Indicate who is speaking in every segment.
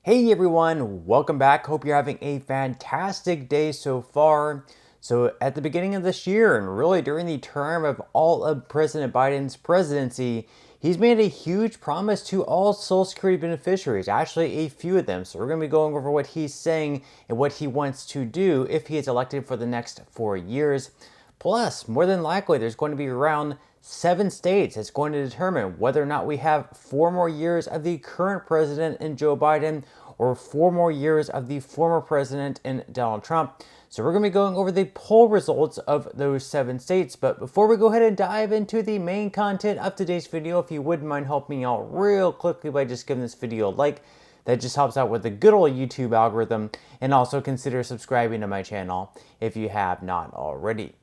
Speaker 1: Hey everyone, welcome back. Hope you're having a fantastic day so far. So at the beginning of this year and really during the term of all of President Biden's presidency, he's made a huge promise to all Social Security beneficiaries, actually a few of them. So we're going to be going over what he's saying and what he wants to do if he is elected for the next 4 years. Plus, more than likely, there's going to be around 7 states that's going to determine whether or not we have 4 more years of the current president in Joe Biden or 4 more years of the former president in Donald Trump. So we're going to be going over the poll results of those 7 states. But before we go ahead and dive into the main content of today's video, if you wouldn't mind helping me out real quickly by just giving this video a like, that just helps out with the good old YouTube algorithm, and also consider subscribing to my channel if you have not already.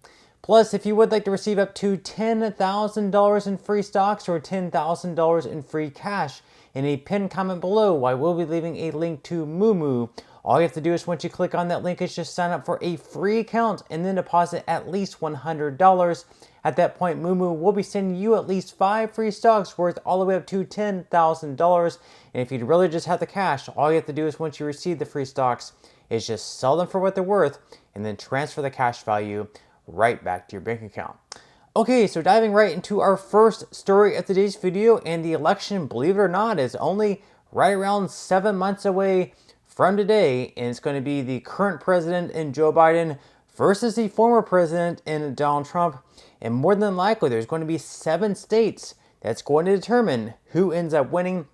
Speaker 1: Plus, if you would like to receive up to $10,000 in free stocks or $10,000 in free cash, in a pinned comment below, I will be leaving a link to Moomoo. All you have to do is once you click on that link is just sign up for a free account and then deposit at least $100. At that point, Moomoo will be sending you at least 5 free stocks worth all the way up to $10,000. And if you really just have the cash, all you have to do is once you receive the free stocks is just sell them for what they're worth and then transfer the cash value right back to your bank account. Okay, so diving right into our first story of today's video, and the election, believe it or not, is only right around 7 months away from today, and it's going to be the current president in Joe Biden versus the former president in Donald Trump, and more than likely there's going to be 7 states that's going to determine who ends up winning.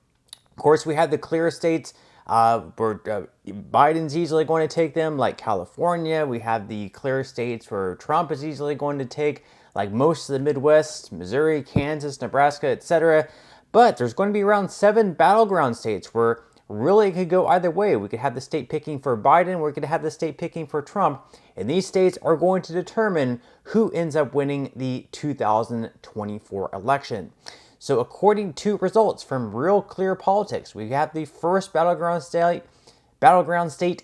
Speaker 1: Of course, we have the clear states where Biden's easily going to take them, like California. We have the clear states where Trump is easily going to take, like most of the Midwest, Missouri, Kansas, Nebraska, etc. But there's going to be around 7 battleground states where really it could go either way. We could have the state picking for Biden, or we could have the state picking for Trump. And these states are going to determine who ends up winning the 2024 election. So according to results from Real Clear Politics, we have the first battleground state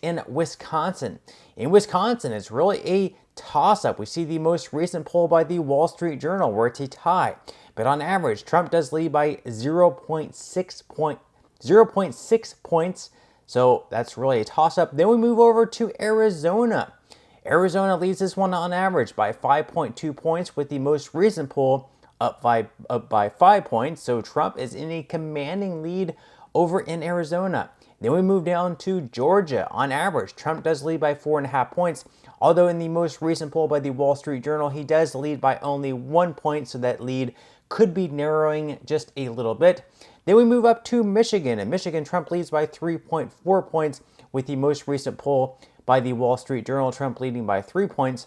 Speaker 1: in Wisconsin. In Wisconsin, it's really a toss-up. We see the most recent poll by the Wall Street Journal where it's a tie. But on average, Trump does lead by 0.6 points. So that's really a toss-up. Then we move over to Arizona. Arizona leads this one on average by 5.2 points, with the most recent poll up by 5 points. So Trump is in a commanding lead over in Arizona. Then we move down to Georgia. On average, Trump does lead by 4.5 points. Although in the most recent poll by the Wall Street Journal, he does lead by only 1 point. So that lead could be narrowing just a little bit. Then we move up to Michigan. In Michigan, Trump leads by 3.4 points, with the most recent poll by the Wall Street Journal, Trump leading by 3 points.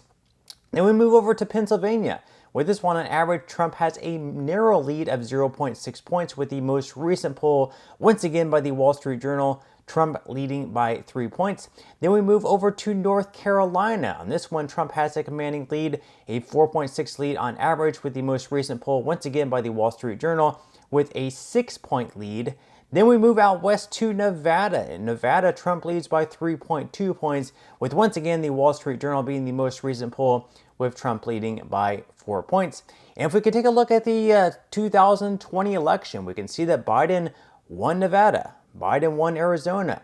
Speaker 1: Then we move over to Pennsylvania. With this one, on average, Trump has a narrow lead of 0.6 points, with the most recent poll, once again by the Wall Street Journal, Trump leading by 3 points. Then we move over to North Carolina. On this one, Trump has a commanding lead, a 4.6 lead on average, with the most recent poll, once again by the Wall Street Journal, with a 6-point lead. Then we move out west to Nevada. In Nevada, Trump leads by 3.2 points, with once again the Wall Street Journal being the most recent poll, with Trump leading by 4 points. And if we could take a look at the 2020 election, we can see that Biden won Nevada, Biden won Arizona,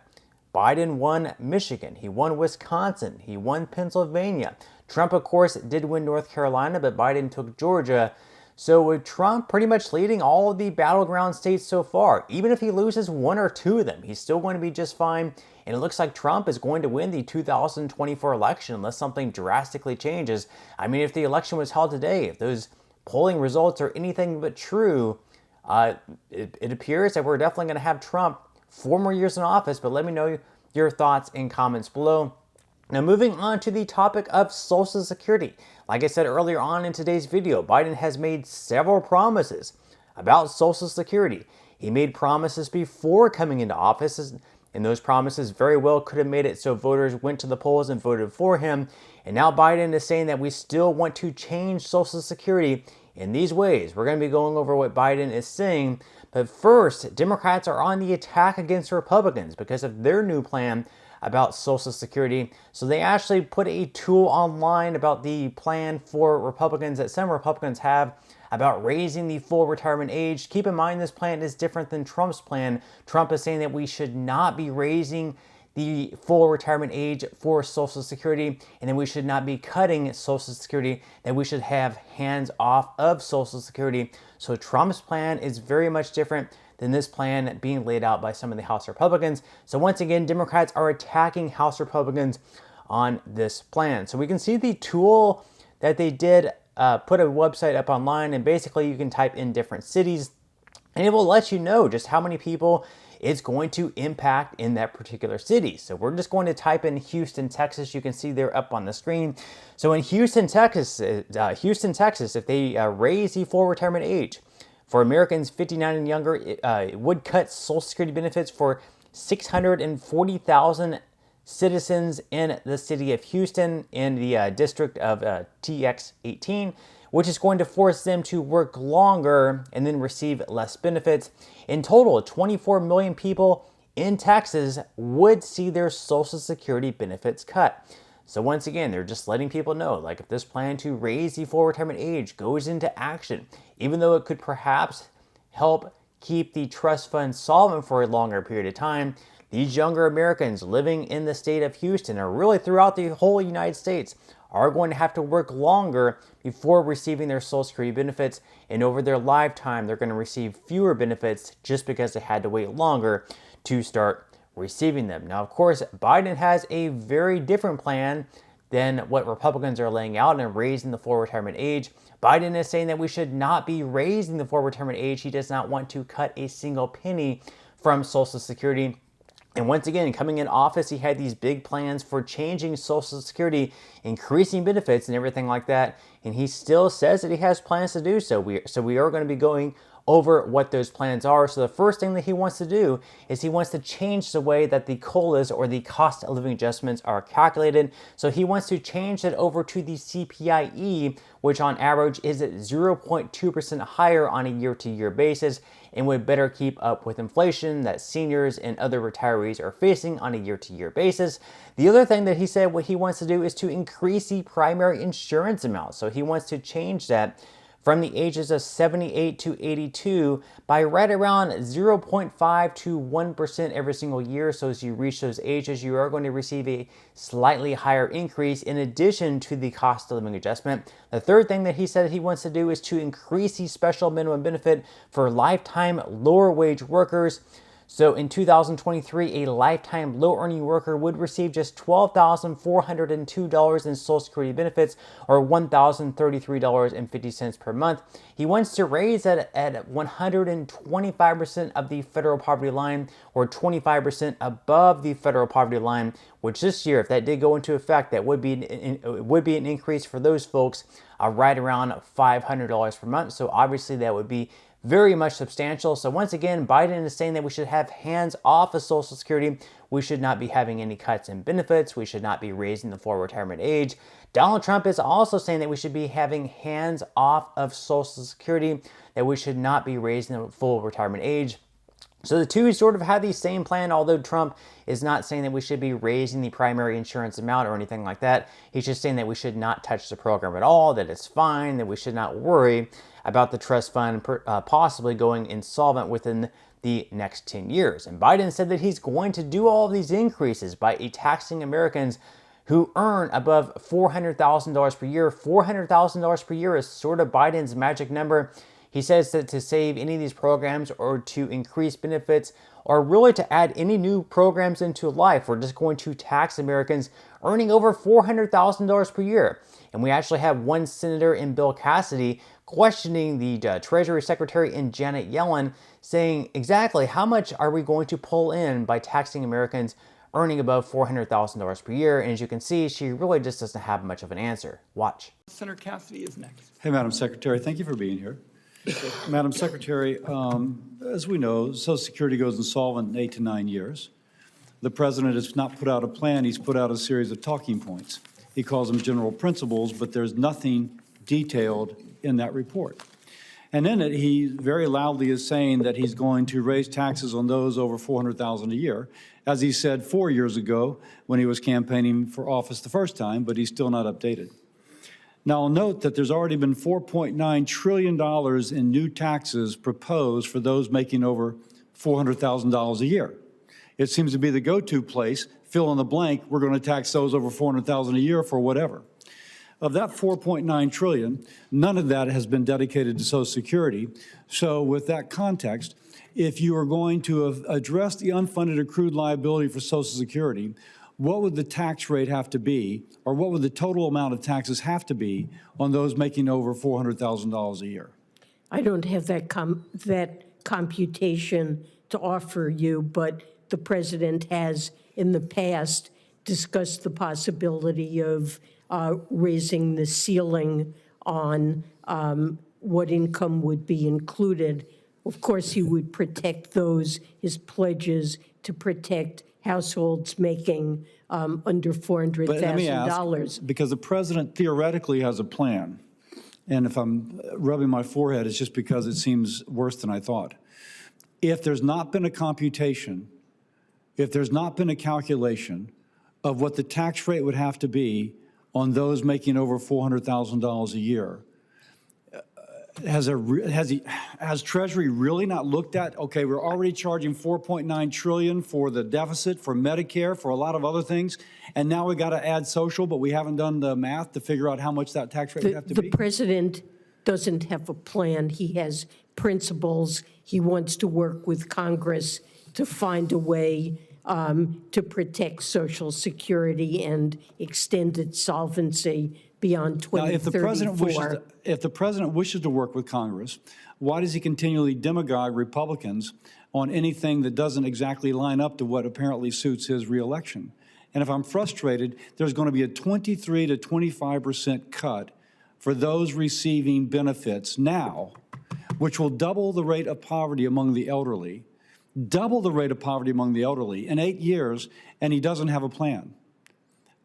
Speaker 1: Biden won Michigan, he won Wisconsin, he won Pennsylvania. Trump, of course, did win North Carolina, but Biden took Georgia. So with Trump pretty much leading all of the battleground states so far, even if he loses 1 or 2 of them, he's still going to be just fine. And it looks like Trump is going to win the 2024 election unless something drastically changes. I mean, if the election was held today, if those polling results are anything but true, it appears that we're definitely going to have Trump 4 more years in office. But let me know your thoughts in comments below. Now, moving on to the topic of Social Security. Like I said earlier on in today's video, Biden has made several promises about Social Security. He made promises before coming into office, and those promises very well could have made it so voters went to the polls and voted for him. And now Biden is saying that we still want to change Social Security in these ways. We're going to be going over what Biden is saying. But first, Democrats are on the attack against Republicans because of their new plan about Social Security. So they actually put a tool online about the plan for Republicans that some Republicans have about raising the full retirement age. Keep in mind, this plan is different than Trump's plan. Trump is saying that we should not be raising the full retirement age for Social Security, and then we should not be cutting Social Security, that we should have hands off of Social Security. So Trump's plan is very much different than this plan being laid out by some of the House Republicans. So once again, Democrats are attacking House Republicans on this plan. So we can see the tool that they did put a website up online, and basically you can type in different cities and it will let you know just how many people it's going to impact in that particular city. So we're just going to type in Houston, Texas. You can see they're up on the screen. So in Houston, Texas, if they raise the full retirement age for Americans 59 and younger, it would cut Social Security benefits for 640,000 citizens in the city of Houston in the district of TX18, which is going to force them to work longer and then receive less benefits. In total, 24 million people in Texas would see their Social Security benefits cut. So once again, they're just letting people know, like, if this plan to raise the full retirement age goes into action, even though it could perhaps help keep the trust fund solvent for a longer period of time, these younger Americans living in the state of Houston, or really throughout the whole United States, are going to have to work longer before receiving their Social Security benefits, and over their lifetime, they're going to receive fewer benefits just because they had to wait longer to start receiving them. Now, of course, Biden has a very different plan than what Republicans are laying out and raising the full retirement age. Biden is saying that we should not be raising the full retirement age. He does not want to cut a single penny from Social Security. And once again, coming in office, he had these big plans for changing Social Security, increasing benefits and everything like that. And he still says that he has plans to do so. We are going to be going over what those plans are. So the first thing that he wants to do is he wants to change the way that the COLAs, or the cost of living adjustments, are calculated. So he wants to change that over to the CPIE, which on average is at 0.2% higher on a year-to-year basis, and would better keep up with inflation that seniors and other retirees are facing on a year-to-year basis. The other thing that he said what he wants to do is to increase the primary insurance amount. So he wants to change that from the ages of 78 to 82 by right around 0.5 to 1% every single year. So as you reach those ages, you are going to receive a slightly higher increase in addition to the cost of living adjustment. The third thing that he said he wants to do is to increase the special minimum benefit for lifetime lower wage workers. So in 2023, a lifetime low-earning worker would receive just $12,402 in Social Security benefits, or $1,033.50 per month. He wants to raise that at 125% of the federal poverty line, or 25% above the federal poverty line, which this year, if that did go into effect, that would be an increase for those folks right around $500 per month. So obviously that would be very much substantial. So once again, Biden is saying that we should have hands off of Social Security. We should not be having any cuts in benefits. We should not be raising the full retirement age. Donald Trump is also saying that we should be having hands off of Social Security, that we should not be raising the full retirement age. So the two sort of have the same plan, although Trump is not saying that we should be raising the primary insurance amount or anything like that. He's just saying that we should not touch the program at all, that it's fine, that we should not worry about the trust fund possibly going insolvent within the next 10 years. And Biden said that he's going to do all of these increases by taxing Americans who earn above $400,000 per year. $400,000 per year is sort of Biden's magic number. He says that to save any of these programs, or to increase benefits, or really to add any new programs into life, we're just going to tax Americans earning over $400,000 per year. And we actually have one senator in Bill Cassidy questioning the Treasury Secretary and Janet Yellen, saying exactly how much are we going to pull in by taxing Americans earning above $400,000 per year. And as you can see, she really just doesn't have much of an answer. Watch.
Speaker 2: Senator Cassy is next.
Speaker 3: Hey, Madam Secretary, thank you for being here. Madam Secretary, as we know, Social Security goes insolvent in 8 to 9 years. The president has not put out a plan, he's put out a series of talking points. He calls them general principles, but there's nothing detailed in that report. And in it, he very loudly is saying that he's going to raise taxes on those over $400,000 a year, as he said 4 years ago when he was campaigning for office the first time, but he's still not updated. Now, I'll note that there's already been $4.9 trillion in new taxes proposed for those making over $400,000 a year. It seems to be the go-to place, fill in the blank, we're going to tax those over $400,000 a year for whatever. Of that $4.9 trillion, none of that has been dedicated to Social Security. So with that context, if you are going to address the unfunded accrued liability for Social Security, what would the tax rate have to be, or what would the total amount of taxes have to be on those making over $400,000 a year?
Speaker 2: I don't have that computation to offer you, but the president has in the past discussed the possibility of raising the ceiling on what income would be included. Of course, he would protect his pledges to protect households making under $400,000.
Speaker 3: But let me ask, because the president theoretically has a plan, and if I'm rubbing my forehead, it's just because it seems worse than I thought. If there's not been a computation, if there's not been a calculation of what the tax rate would have to be on those making over $400,000 a year, has Treasury really not looked at, okay, we're already charging $4.9 trillion for the deficit, for Medicare, for a lot of other things, and now we got to add social, but we haven't done the math to figure out how much that tax rate would have to be?
Speaker 2: The president doesn't have a plan. He has principles. He wants to work with Congress to find a way to protect Social Security and extend its solvency beyond 2034.
Speaker 3: Now, if the president wishes to work with Congress, why does he continually demagogue Republicans on anything that doesn't exactly line up to what apparently suits his reelection? And if I'm frustrated, there's going to be a 23 to 25% cut for those receiving benefits now, which will double the rate of poverty among the elderly, in 8 years, and he doesn't have a plan.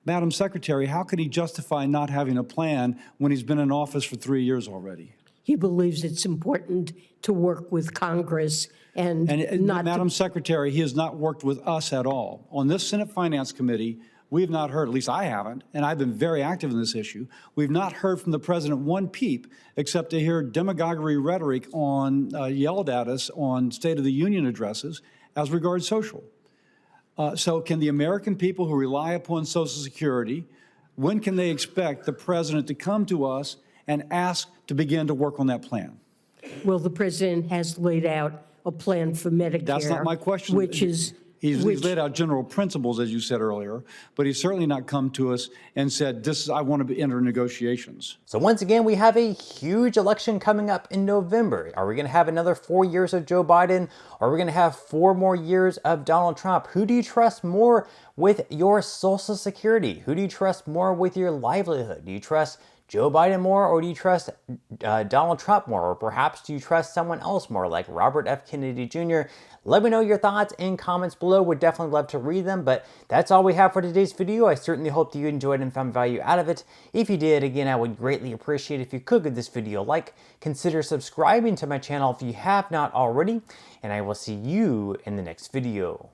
Speaker 3: Madam Secretary, how can he justify not having a plan when he's been in office for 3 years already?
Speaker 2: He believes it's important to work with Congress and not
Speaker 3: Madam Secretary, he has not worked with us at all. On this Senate Finance Committee, we have not heard, at least I haven't, and I've been very active in this issue, we've not heard from the president one peep except to hear demagoguery rhetoric yelled at us on State of the Union addresses as regards social. So can the American people who rely upon Social Security, when can they expect the president to come to us and ask to begin to work on that plan?
Speaker 2: Well, the president has laid out a plan for Medicare.
Speaker 3: That's not my question. He's laid out general principles, as you said earlier, but he's certainly not come to us and said, I want to enter negotiations.
Speaker 1: So once again, we have a huge election coming up in November. Are we going to have another 4 years of Joe Biden? Or are we going to have 4 more years of Donald Trump? Who do you trust more with your Social Security? Who do you trust more with your livelihood? Do you trust Joe Biden more, or do you trust Donald Trump more? Or perhaps do you trust someone else more, like Robert F. Kennedy Jr.? Let me know your thoughts in comments below. Would definitely love to read them, but that's all we have for today's video. I certainly hope that you enjoyed and found value out of it. If you did, again, I would greatly appreciate if you could give this video a like. Consider subscribing to my channel if you have not already, and I will see you in the next video.